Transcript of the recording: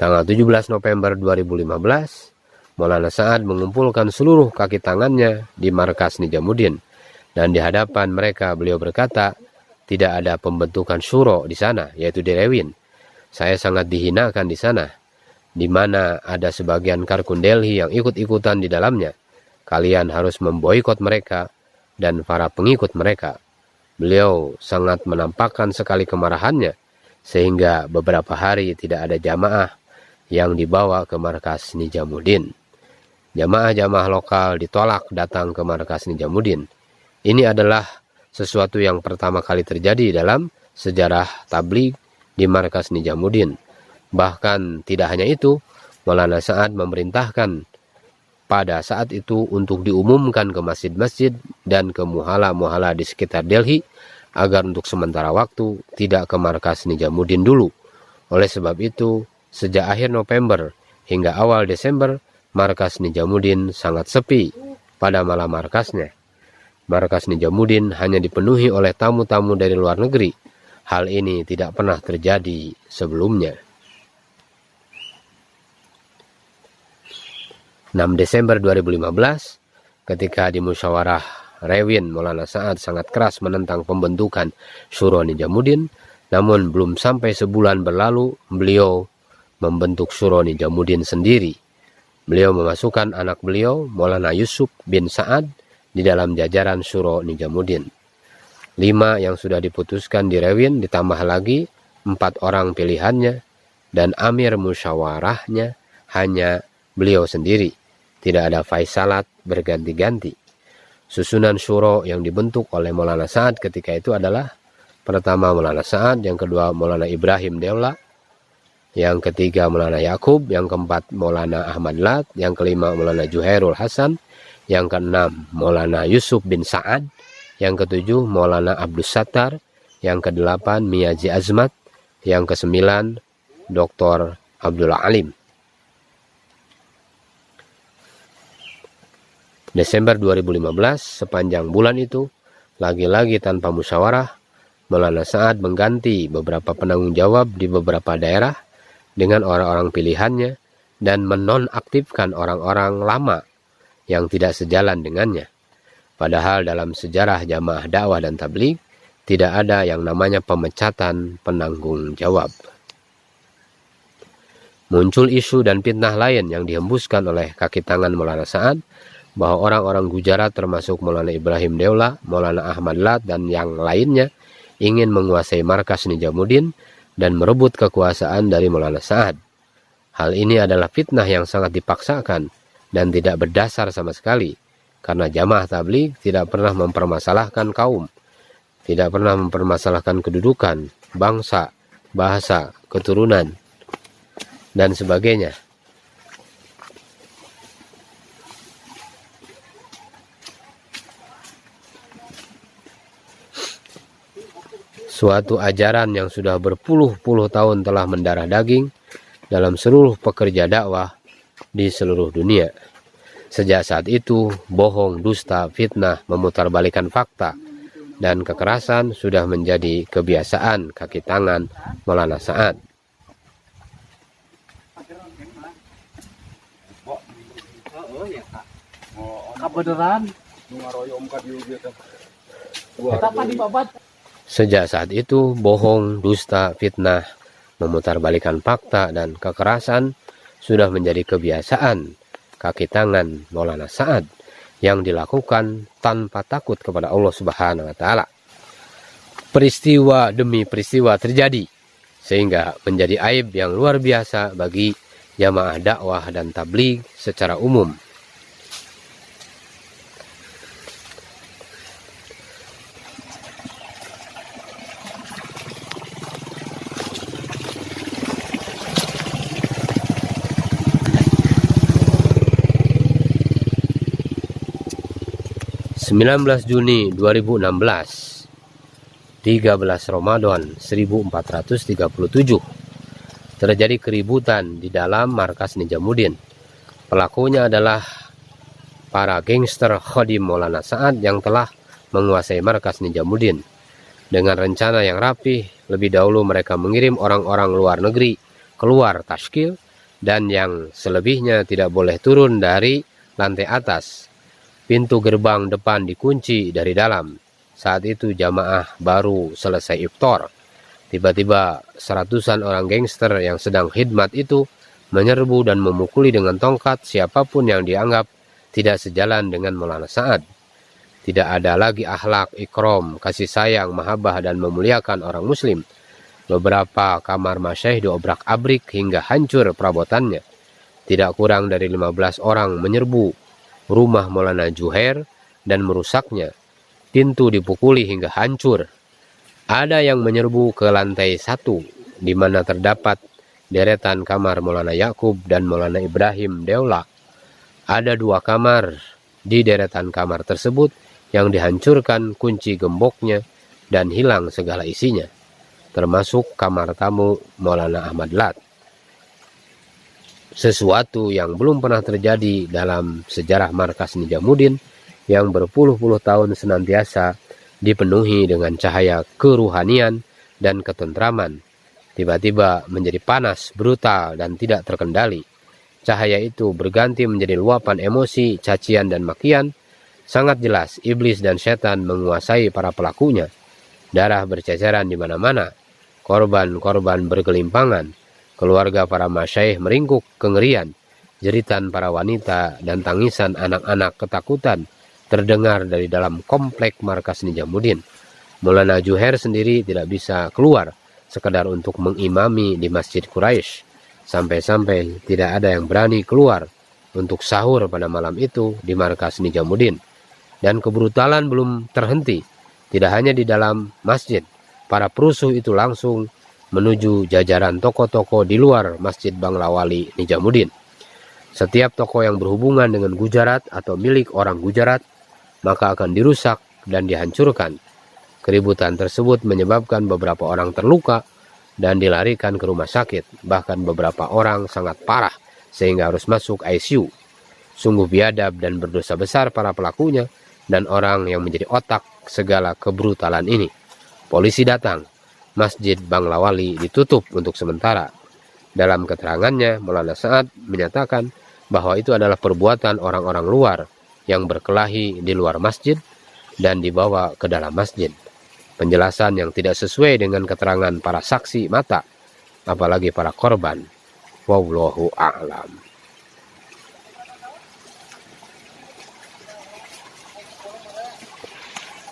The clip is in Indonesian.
Tanggal 17 November 2015, Maulana Sa'ad mengumpulkan seluruh kaki tangannya di markas Nijamuddin, dan di hadapan mereka beliau berkata, tidak ada pembentukan syuro di sana, yaitu di Rewin. Saya sangat dihinakan di sana, di mana ada sebagian Karkun Delhi yang ikut-ikutan di dalamnya. Kalian harus memboikot mereka dan para pengikut mereka. Beliau sangat menampakkan sekali kemarahannya, sehingga beberapa hari tidak ada jamaah yang dibawa ke markas Nijamuddin. Jamaah-jamaah lokal ditolak datang ke markas Nijamuddin. Ini adalah sesuatu yang pertama kali terjadi dalam sejarah tabligh di markas Nijamuddin. Bahkan tidak hanya itu, Maulana Sa'ad memerintahkan pada saat itu untuk diumumkan ke masjid-masjid dan ke muhala-muhala di sekitar Delhi agar untuk sementara waktu tidak ke markas Nijamuddin dulu. Oleh sebab itu, sejak akhir November hingga awal Desember, markas Nijamuddin sangat sepi pada malam markasnya. Markas Nijamuddin hanya dipenuhi oleh tamu-tamu dari luar negeri. Hal ini tidak pernah terjadi sebelumnya. 6 Desember 2015, ketika di musyawarah Rewin, Maulana Sa'ad sangat keras menentang pembentukan Syuro Nijamuddin, namun belum sampai sebulan berlalu, beliau membentuk Syuro Nijamuddin sendiri. Beliau memasukkan anak beliau, Maulana Yusuf bin Sa'ad, di dalam jajaran Syuro Nijamuddin. 5 yang sudah diputuskan di Rewin, ditambah lagi 4 orang pilihannya, dan amir musyawarahnya hanya beliau sendiri. Tidak ada faisalat berganti-ganti. Susunan syuro yang dibentuk oleh Maulana Sa'ad ketika itu adalah: pertama Maulana Sa'ad, yang kedua Maulana Ibrahim Deula, yang ketiga Maulana Yakub, yang keempat Maulana Ahmad Lat, yang kelima Maulana Juhairul Hasan, yang keenam Maulana Yusuf bin Sa'ad, yang ketujuh Maulana Abdus Sattar, yang kedelapan Miyaji Azmat, yang kesembilan Dr. Abdullah Alim. Desember 2015, sepanjang bulan itu, lagi-lagi tanpa musyawarah, Maulana Sa'ad mengganti beberapa penanggung jawab di beberapa daerah dengan orang-orang pilihannya dan menonaktifkan orang-orang lama yang tidak sejalan dengannya. Padahal dalam sejarah jamaah dakwah dan tabligh tidak ada yang namanya pemecatan penanggung jawab. Muncul isu dan fitnah lain yang dihembuskan oleh kaki tangan Maulana Sa'ad, bahwa orang-orang Gujarat termasuk Maulana Ibrahim Deula, Maulana Ahmad Lat, dan yang lainnya ingin menguasai markas Nijamuddin dan merebut kekuasaan dari Maulana Sa'ad. Hal ini adalah fitnah yang sangat dipaksakan dan tidak berdasar sama sekali, karena jamaah tabligh tidak pernah mempermasalahkan kaum, tidak pernah mempermasalahkan kedudukan, bangsa, bahasa, keturunan, dan sebagainya. Suatu ajaran yang sudah berpuluh-puluh tahun telah mendarah daging dalam seluruh pekerja dakwah di seluruh dunia. Sejak saat itu, bohong, dusta, fitnah, memutarbalikkan fakta, dan kekerasan sudah menjadi kebiasaan kaki tangan Maulana Sa'ad. Sejak saat itu, bohong, dusta, fitnah, memutarbalikkan fakta, dan kekerasan sudah menjadi kebiasaan kaki tangan Maulana Sa'ad yang dilakukan tanpa takut kepada Allah Subhanahu wa Ta'ala. Peristiwa demi peristiwa terjadi, sehingga menjadi aib yang luar biasa bagi jamaah dakwah dan tabligh secara umum. (19 Juni 2016) 13 Ramadan 1437, terjadi keributan di dalam markas Nijamuddin. Pelakunya adalah para gangster Khadim Maulana Sa'ad yang telah menguasai markas Nijamuddin. Dengan rencana yang rapih, lebih dahulu mereka mengirim orang-orang luar negeri keluar Tashkil dan yang selebihnya tidak boleh turun dari lantai atas. Pintu gerbang depan dikunci dari dalam. Saat itu jamaah baru selesai iftar. Tiba-tiba seratusan orang gangster yang sedang khidmat itu menyerbu dan memukuli dengan tongkat siapapun yang dianggap tidak sejalan dengan Maulana Sa'ad. Tidak ada lagi akhlak, ikram, kasih sayang, mahabbah dan memuliakan orang muslim. Beberapa kamar masyaikh diobrak-abrik hingga hancur perabotannya. Tidak kurang dari 15 orang menyerbu rumah Maulana Juhair dan merusaknya. Pintu dipukuli hingga hancur. Ada yang menyerbu ke lantai 1, di mana terdapat deretan kamar Maulana Yakub dan Maulana Ibrahim Deula. Ada 2 kamar di deretan kamar tersebut yang dihancurkan kunci gemboknya dan hilang segala isinya, termasuk kamar tamu Maulana Ahmad Lat. Sesuatu yang belum pernah terjadi dalam sejarah markas Nijamuddin yang berpuluh-puluh tahun senantiasa dipenuhi dengan cahaya keruhanian dan ketentraman, tiba-tiba menjadi panas, brutal, dan tidak terkendali. Cahaya itu berganti menjadi luapan emosi, cacian, dan makian. Sangat jelas iblis dan setan menguasai para pelakunya. Darah berceceran di mana-mana. Korban-korban bergelimpangan. Keluarga para masyaikh meringkuk kengerian. Jeritan para wanita dan tangisan anak-anak ketakutan terdengar dari dalam komplek markas Nijamuddin. Maulana Juhair sendiri tidak bisa keluar sekedar untuk mengimami di Masjid Quraisy. Sampai-sampai tidak ada yang berani keluar untuk sahur pada malam itu di markas Nijamuddin. Dan kebrutalan belum terhenti. Tidak hanya di dalam masjid, para perusuh itu langsung menuju jajaran toko-toko di luar Masjid Banglawali Nijamuddin. Setiap toko yang berhubungan dengan Gujarat atau milik orang Gujarat maka akan dirusak dan dihancurkan. Keributan tersebut menyebabkan beberapa orang terluka dan dilarikan ke rumah sakit. Bahkan beberapa orang sangat parah sehingga harus masuk ICU. Sungguh biadab dan berdosa besar para pelakunya dan orang yang menjadi otak segala kebrutalan ini. Polisi datang. Masjid Banglawali ditutup untuk sementara. Dalam keterangannya, Maulana Sa'ad menyatakan bahwa itu adalah perbuatan orang-orang luar yang berkelahi di luar masjid dan dibawa ke dalam masjid. Penjelasan yang tidak sesuai dengan keterangan para saksi mata, apalagi para korban. Wallahu a'lam.